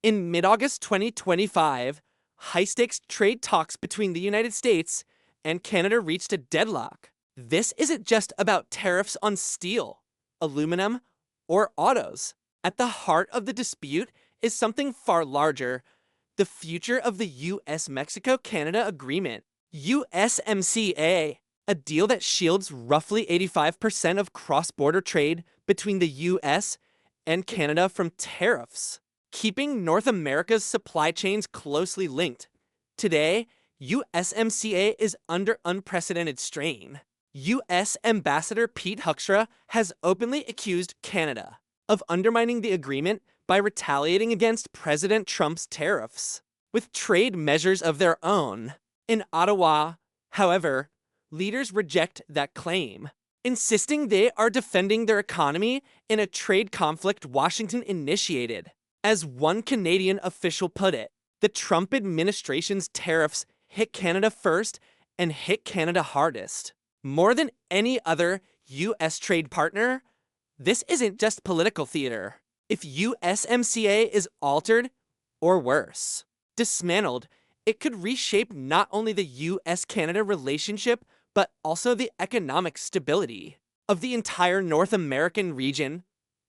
In mid-August 2025, high-stakes trade talks between the United States and Canada reached a deadlock. This isn't just about tariffs on steel, aluminum, or autos. At the heart of the dispute is something far larger: the future of the US-Mexico-Canada Agreement, USMCA, a deal that shields roughly 85% of cross-border trade between the US and Canada from tariffs, keeping North America's supply chains closely linked. Today, USMCA is under unprecedented strain. US Ambassador Pete Huckstra has openly accused Canada of undermining the agreement by retaliating against President Trump's tariffs with trade measures of their own. In Ottawa, however, leaders reject that claim, insisting they are defending their economy in a trade conflict Washington initiated. As one Canadian official put it, the Trump administration's tariffs hit Canada first and hit Canada hardest. More than any other US trade partner, this isn't just political theater. If USMCA is altered, or worse, dismantled, it could reshape not only the US-Canada relationship, but also the economic stability of the entire North American region.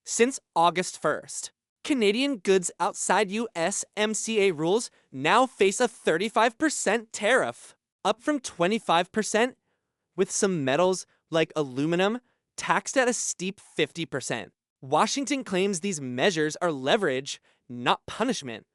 Since August 1st, Canadian goods outside USMCA rules now face a 35% tariff, up from 25%, with some metals like aluminum taxed at a steep 50%. Washington claims these measures are leverage, not punishment.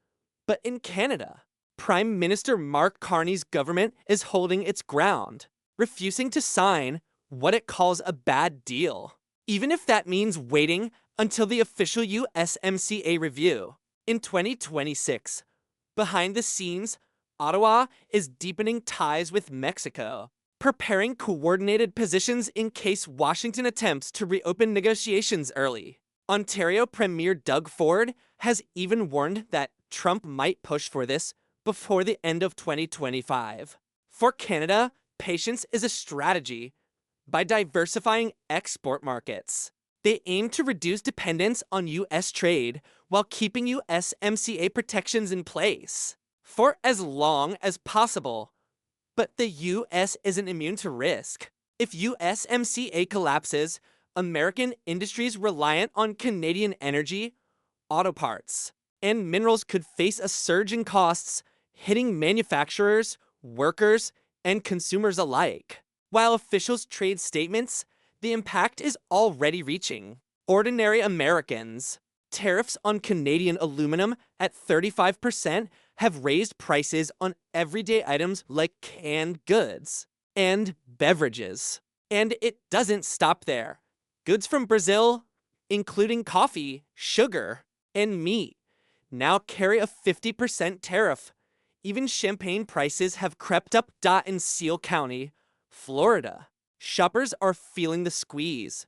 But in Canada, Prime Minister Mark Carney's government is holding its ground, refusing to sign what it calls a bad deal, even if that means waiting until the official USMCA review. In 2026, behind the scenes, Ottawa is deepening ties with Mexico, preparing coordinated positions in case Washington attempts to reopen negotiations early. Ontario Premier Doug Ford has even warned that Trump might push for this before the end of 2025. For Canada, patience is a strategy. By diversifying export markets, they aim to reduce dependence on US trade while keeping USMCA protections in place for as long as possible. But the US isn't immune to risk. If USMCA collapses, American industries reliant on Canadian energy, auto parts, and minerals could face a surge in costs, hitting manufacturers, workers, and consumers alike. While officials trade statements, the impact is already reaching ordinary Americans. Tariffs on Canadian aluminum at 35% have raised prices on everyday items like canned goods and beverages. And it doesn't stop there. Goods from Brazil, including coffee, sugar, and meat, now carry a 50% tariff. Even champagne prices have crept up. In Seal County, Florida, shoppers are feeling the squeeze.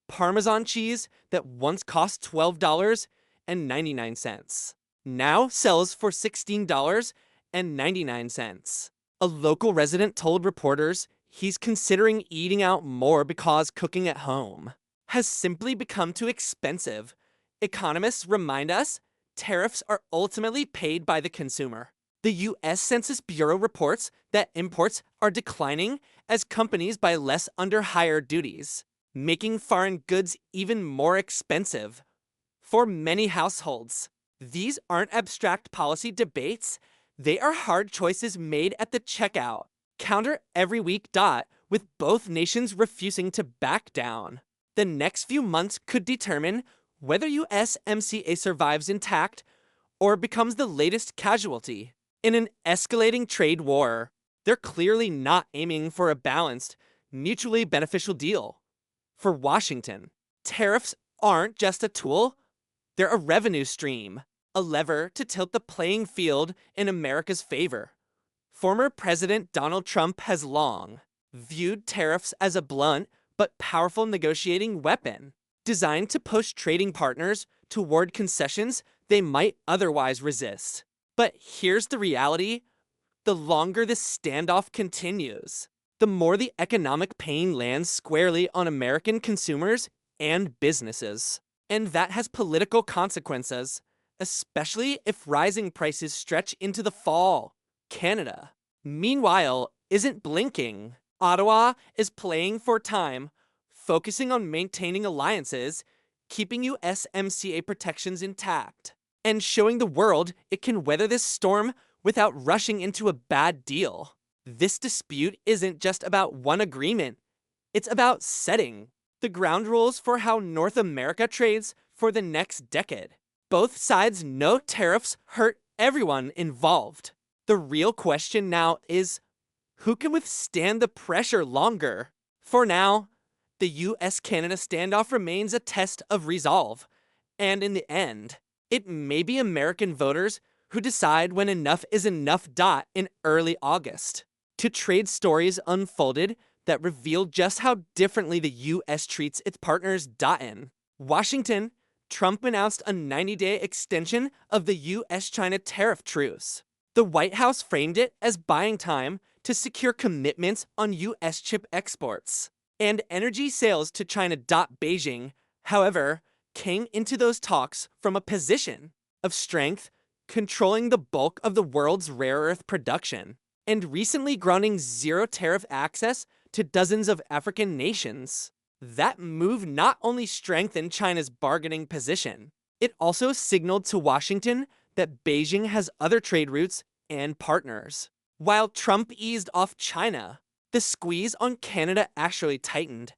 Parmesan cheese that once cost $12.99 now sells for $16.99. A local resident told reporters he's considering eating out more because cooking at home has simply become too expensive. Economists remind us tariffs are ultimately paid by the consumer. The U.S. Census Bureau reports that imports are declining as companies buy less under higher duties, making foreign goods even more expensive. For many households, these aren't abstract policy debates, they are hard choices made at the checkout. Counter every week. With both nations refusing to back down. The next few months could determine whether USMCA survives intact or becomes the latest casualty in an escalating trade war. They're clearly not aiming for a balanced, mutually beneficial deal. For Washington, tariffs aren't just a tool, they're a revenue stream, a lever to tilt the playing field in America's favor. Former President Donald Trump has long viewed tariffs as a blunt but powerful negotiating weapon, designed to push trading partners toward concessions they might otherwise resist. But here's the reality: the longer this standoff continues, the more the economic pain lands squarely on American consumers and businesses. And that has political consequences. especially if rising prices stretch into the fall. Canada, meanwhile, isn't blinking. Ottawa is playing for time, focusing on maintaining alliances, keeping USMCA protections intact, and showing the world it can weather this storm without rushing into a bad deal. This dispute isn't just about one agreement, it's about setting the ground rules for how North America trades for the next decade. Both sides know tariffs hurt everyone involved. The real question now is who can withstand the pressure longer? For now, the US-Canada standoff remains a test of resolve. And in the end, it may be American voters who decide when enough is enough. In early August. To trade stories unfolded that reveal just how differently the US treats its partners. In Washington, Trump announced a 90-day extension of the US-China tariff truce. The White House framed it as buying time to secure commitments on US chip exports and energy sales to China. Beijing, however, came into those talks from a position of strength, controlling the bulk of the world's rare earth production, and recently granting zero tariff access to dozens of African nations. That move not only strengthened China's bargaining position, it also signaled to Washington that Beijing has other trade routes and partners. While Trump eased off China, the squeeze on Canada actually tightened.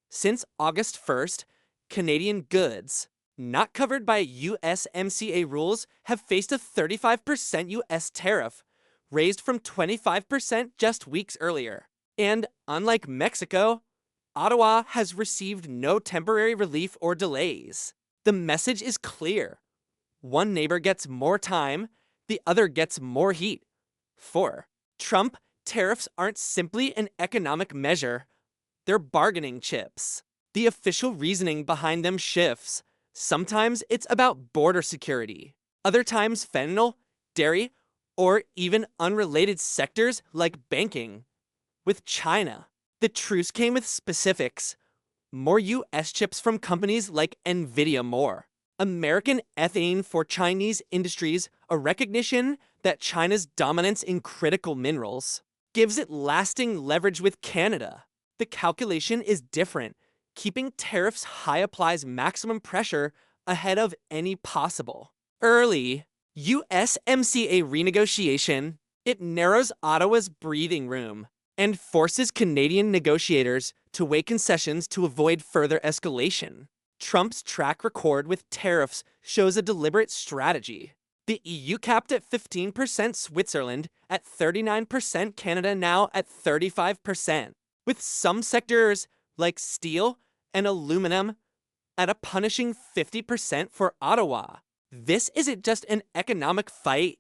Since August 1st, Canadian goods not covered by USMCA rules have faced a 35% US tariff, raised from 25% just weeks earlier. And unlike Mexico, Ottawa has received no temporary relief or delays. The message is clear. One neighbor gets more time, the other gets more heat. For Trump, tariffs aren't simply an economic measure, they're bargaining chips. The official reasoning behind them shifts. Sometimes it's about border security, other times fentanyl, dairy, or even unrelated sectors like banking. With China, the truce came with specifics. More US chips from companies like Nvidia. More American ethane for Chinese industries, a recognition that China's dominance in critical minerals gives it lasting leverage with Canada. The calculation is different. Keeping tariffs high applies maximum pressure ahead of any possible early USMCA renegotiation. It narrows Ottawa's breathing room and forces Canadian negotiators to weigh concessions to avoid further escalation. Trump's track record with tariffs shows a deliberate strategy. The EU capped at 15%, Switzerland at 39%, Canada now at 35%, with some sectors like steel and aluminum at a punishing 50% for Ottawa. This isn't just an economic fight,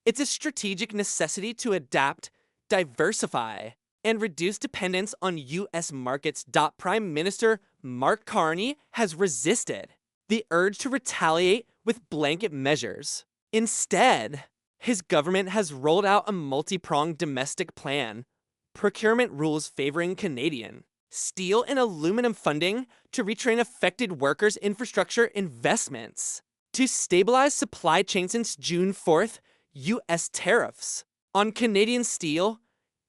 it's a strategic necessity to adapt, diversify, and reduce dependence on US markets. Prime Minister Mark Carney has resisted the urge to retaliate with blanket measures. Instead, his government has rolled out a multi-pronged domestic plan, procurement rules favoring Canadian steel and aluminum funding to retrain affected workers, infrastructure investments to stabilize supply chains. Since June 4th, US tariffs on Canadian steel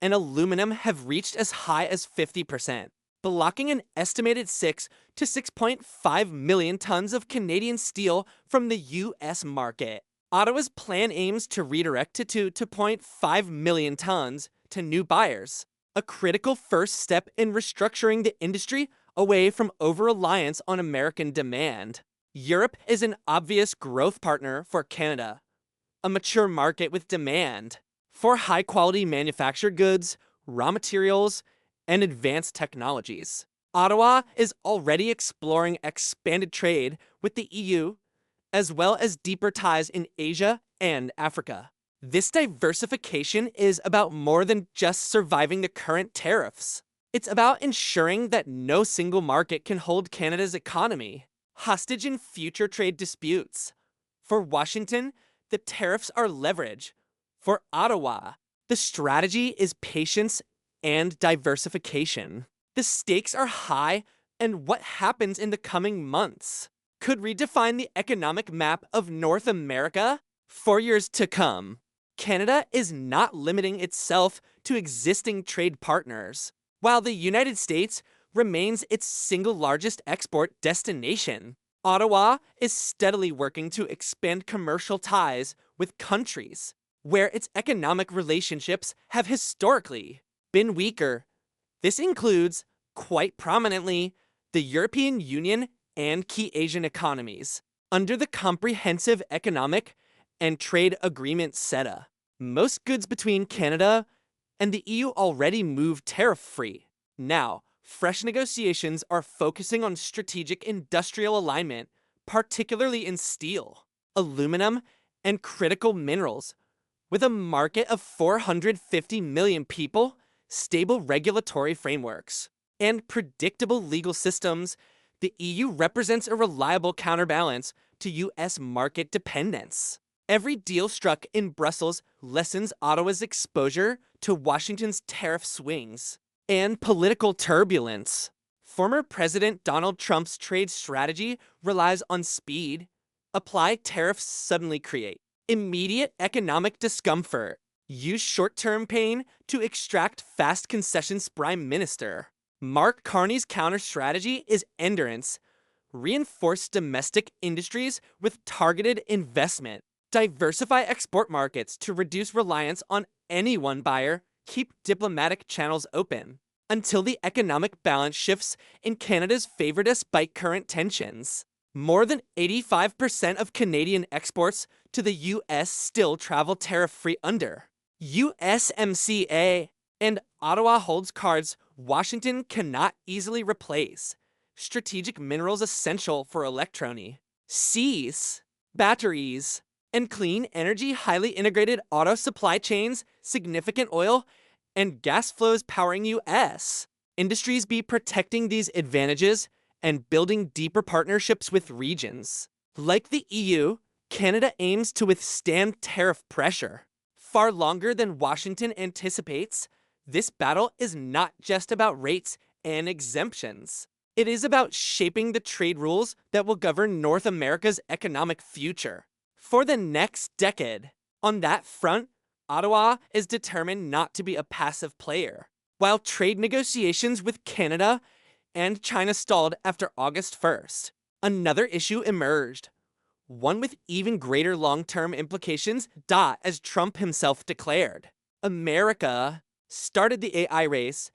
and aluminum have reached as high as 50%, blocking an estimated 6 to 6.5 million tons of Canadian steel from the US market. Ottawa's plan aims to redirect it to 2.5 million tons to new buyers, a critical first step in restructuring the industry away from over-reliance on American demand. Europe is an obvious growth partner for Canada, a mature market with demand for high-quality manufactured goods, raw materials, and advanced technologies. Ottawa is already exploring expanded trade with the EU, as well as deeper ties in Asia and Africa. This diversification is about more than just surviving the current tariffs. It's about ensuring that no single market can hold Canada's economy hostage in future trade disputes. For Washington, the tariffs are leverage. For Ottawa, the strategy is patience and diversification. The stakes are high, and what happens in the coming months could redefine the economic map of North America for years to come. Canada is not limiting itself to existing trade partners, while the United States remains its single largest export destination. Ottawa is steadily working to expand commercial ties with countries where its economic relationships have historically been weaker. This includes, quite prominently, the European Union and key Asian economies. Under the Comprehensive Economic and Trade Agreement CETA, most goods between Canada and the EU already move tariff-free. Now, fresh negotiations are focusing on strategic industrial alignment, particularly in steel, aluminum, and critical minerals. With a market of 450 million people, stable regulatory frameworks, and predictable legal systems, the EU represents a reliable counterbalance to US market dependence. Every deal struck in Brussels lessens Ottawa's exposure to Washington's tariff swings and political turbulence. Former President Donald Trump's trade strategy relies on speed. Apply tariffs suddenly create immediate economic discomfort. Use short-term pain to extract fast concessions. Prime Minister Mark Carney's counter strategy is endurance. Reinforce domestic industries with targeted investment. Diversify export markets to reduce reliance on any one buyer. Keep diplomatic channels open until the economic balance shifts in Canada's favor despite current tensions. More than 85% of Canadian exports to the US still travel tariff-free under USMCA, and Ottawa holds cards Washington cannot easily replace. Strategic minerals essential for electronics, seas, batteries, and clean energy. Highly integrated auto supply chains, significant oil and gas flows powering US industries. Be protecting these advantages and building deeper partnerships with regions. Like the EU, Canada aims to withstand tariff pressure far longer than Washington anticipates. This battle is not just about rates and exemptions. It is about shaping the trade rules that will govern North America's economic future for the next decade. On that front, Ottawa is determined not to be a passive player. While trade negotiations with Canada and China stalled after August 1st, another issue emerged, one with even greater long-term implications. As Trump himself declared, America started the AI race,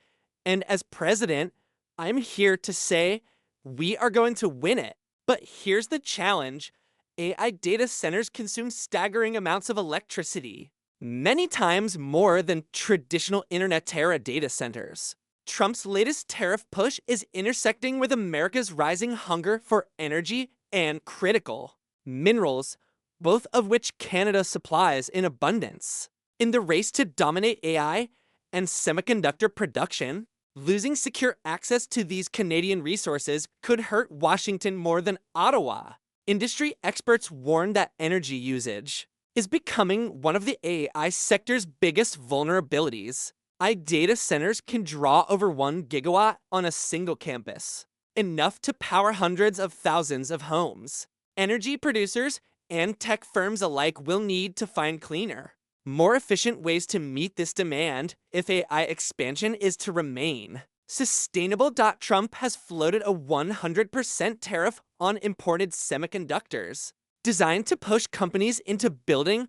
and as president, I'm here to say we are going to win it. But here's the challenge. AI data centers consume staggering amounts of electricity, many times more than traditional internet era data centers. Trump's latest tariff push is intersecting with America's rising hunger for energy and critical minerals, both of which Canada supplies in abundance. In the race to dominate AI and semiconductor production, losing secure access to these Canadian resources could hurt Washington more than Ottawa. Industry experts warn that energy usage is becoming one of the AI sector's biggest vulnerabilities. AI data centers can draw over 1 gigawatt on a single campus, enough to power hundreds of thousands of homes. Energy producers and tech firms alike will need to find cleaner, more efficient ways to meet this demand if AI expansion is to remain sustainable. Trump has floated a 100% tariff on imported semiconductors, designed to push companies into building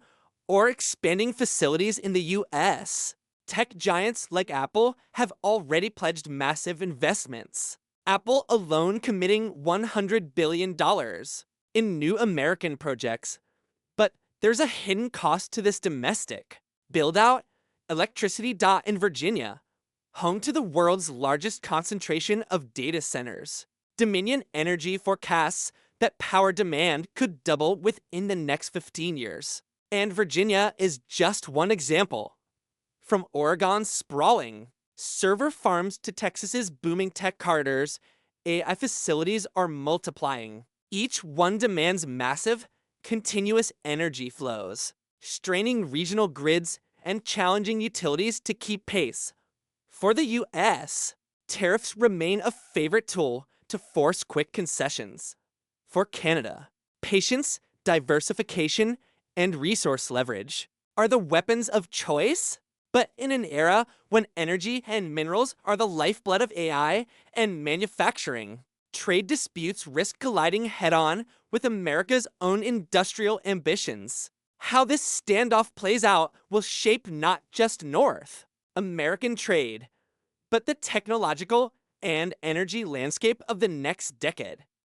or expanding facilities in the US. Tech giants like Apple have already pledged massive investments, Apple alone committing $100 billion in new American projects. But there's a hidden cost to this domestic build-out. Electricity. In Virginia, home to the world's largest concentration of data centers, Dominion Energy forecasts that power demand could double within the next 15 years. And Virginia is just one example. From Oregon's sprawling server farms to Texas's booming tech corridors, AI facilities are multiplying. Each one demands massive, continuous energy flows, straining regional grids and challenging utilities to keep pace. For the US, tariffs remain a favorite tool to force quick concessions. For Canada, patience, diversification, and resource leverage are the weapons of choice. But in an era when energy and minerals are the lifeblood of AI and manufacturing, trade disputes risk colliding head-on with America's own industrial ambitions. How this standoff plays out will shape not just North American trade, but the technological and energy landscape of the next decade.